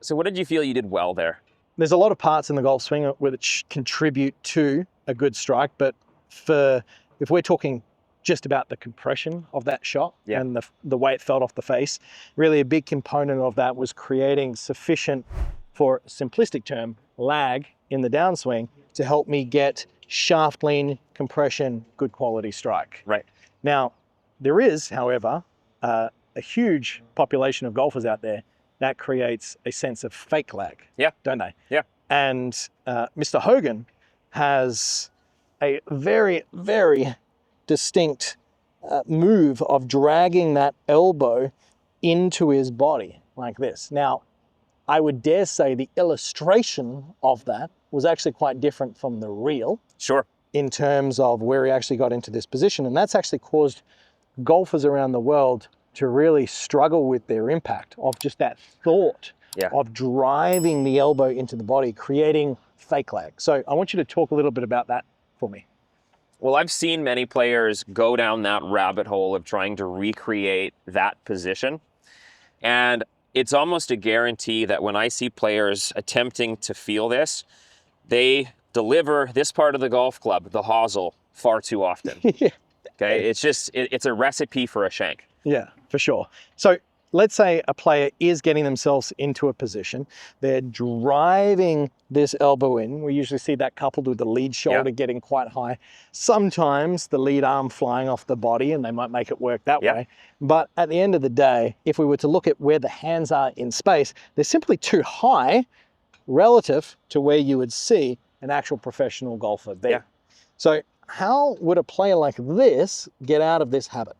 So what did you feel you did well there? There's a lot of parts in the golf swing which contribute to a good strike, but if we're talking just about the compression of that shot and the way it felt off the face, really a big component of that was creating sufficient, for a simplistic term, lag in the downswing to help me get shaft lean, compression, good quality strike. Right. Now, there is, however, a huge population of golfers out there that creates a sense of fake lag, don't they? Yeah. And Mr. Hogan has a very, very distinct move of dragging that elbow into his body like this. Now, I would dare say the illustration of that was actually quite different from the real. Sure. In terms of where he actually got into this position. And that's actually caused golfers around the world to really struggle with their impact of just that thought of driving the elbow into the body, creating fake lag. So I want you to talk a little bit about that for me. Well, I've seen many players go down that rabbit hole of trying to recreate that position. And it's almost a guarantee that when I see players attempting to feel this, they deliver this part of the golf club, the hosel, far too often. Okay, it's a recipe for a shank. Yeah, for sure. So let's say a player is getting themselves into a position, they're driving this elbow in. We usually see that coupled with the lead shoulder getting quite high. Sometimes the lead arm flying off the body, and they might make it work that way. But at the end of the day, if we were to look at where the hands are in space, they're simply too high relative to where you would see an actual professional golfer there. So how would a player like this get out of this habit?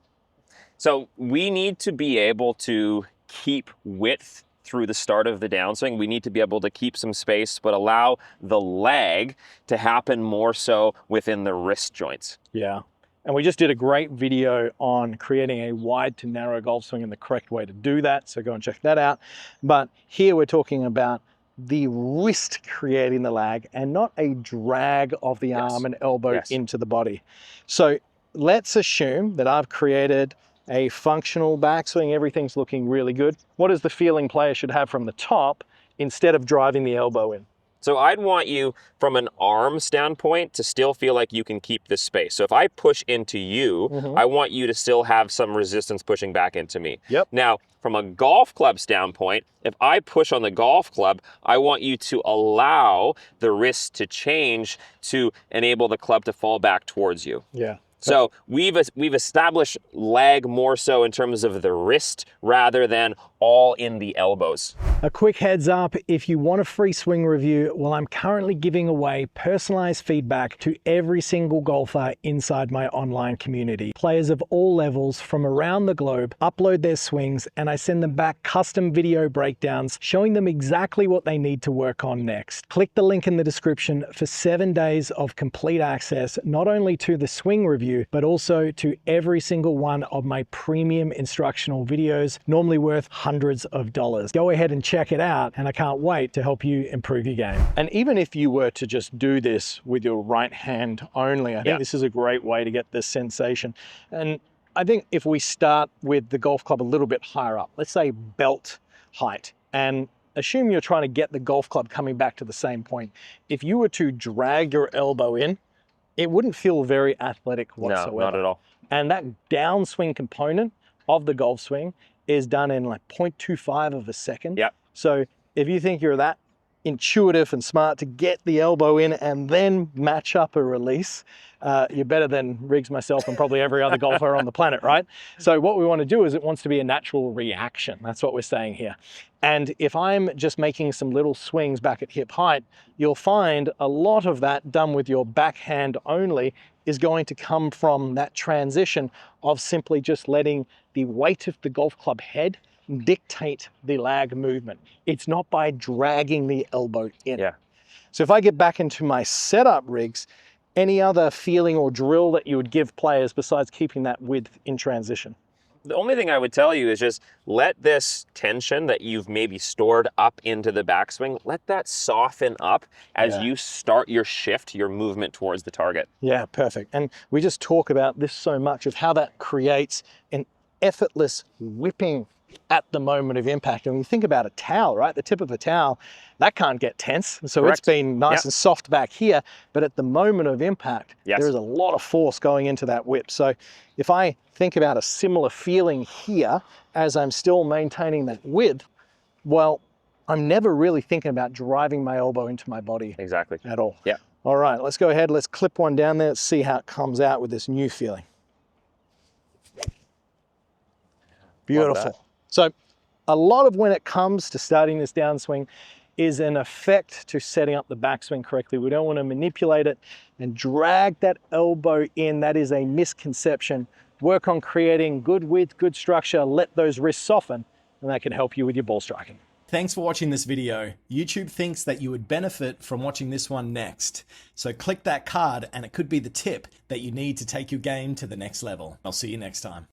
So we need to be able to keep width through the start of the downswing. We need to be able to keep some space, but allow the lag to happen more so within the wrist joints. Yeah. And we just did a great video on creating a wide to narrow golf swing and the correct way to do that. So go and check that out. But here we're talking about the wrist creating the lag and not a drag of the arm and elbow into the body. So let's assume that I've created a functional backswing, everything's looking really good. What is the feeling player should have from the top instead of driving the elbow in? So I'd want you, from an arm standpoint, to still feel like you can keep this space. So if I push into you, I want you to still have some resistance pushing back into me. Now, from a golf club standpoint, if I push on the golf club, I want you to allow the wrist to change to enable the club to fall back towards you. So we've established lag more so in terms of the wrist rather than all in the elbows. A quick heads up, if you want a free swing review, well, I'm currently giving away personalized feedback to every single golfer inside my online community. Players of all levels from around the globe upload their swings and I send them back custom video breakdowns showing them exactly what they need to work on next. Click the link in the description for 7 days of complete access, not only to the swing review, but also to every single one of my premium instructional videos, normally worth hundreds of dollars. Go ahead and check it out, and I can't wait to help you improve your game. And even if you were to just do this with your right hand only, I think this is a great way to get this sensation. And I think if we start with the golf club a little bit higher up, let's say belt height, and assume you're trying to get the golf club coming back to the same point. If you were to drag your elbow in, it wouldn't feel very athletic whatsoever. No, not at all. And that downswing component of the golf swing is done in like 0.25 of a second. So if you think you're that intuitive and smart to get the elbow in and then match up a release, you're better than Riggs, myself, and probably every other golfer on the planet, right? So what we want to do is it wants to be a natural reaction. That's what we're saying here. And if I'm just making some little swings back at hip height, you'll find a lot of that done with your backhand only is going to come from that transition of simply just letting the weight of the golf club head dictate the lag movement. It's not by dragging the elbow in. So if I get back into my setup, Riggs, any other feeling or drill that you would give players besides keeping that width in transition? The only thing I would tell you is just let this tension that you've maybe stored up into the backswing, let that soften up as you start your shift, your movement towards the target. Yeah, perfect. And we just talk about this so much of how that creates an effortless whipping at the moment of impact. And when you think about a towel, right? The tip of a towel, that can't get tense. So Correct. it's been nice Yep. and soft back here, but at the moment of impact, Yes. there is a lot of force going into that whip. So if I think about a similar feeling here as I'm still maintaining that width, well, I'm never really thinking about driving my elbow into my body Exactly. at all. Yeah. All right, let's go ahead. Let's clip one down there. Let's see how it comes out with this new feeling. Beautiful. So a lot of when it comes to starting this downswing is an effect to setting up the backswing correctly. We don't want to manipulate it and drag that elbow in. That is a misconception. Work on creating good width, good structure, let those wrists soften, and that can help you with your ball striking. Thanks for watching this video. YouTube thinks that you would benefit from watching this one next. So click that card and it could be the tip that you need to take your game to the next level. I'll see you next time.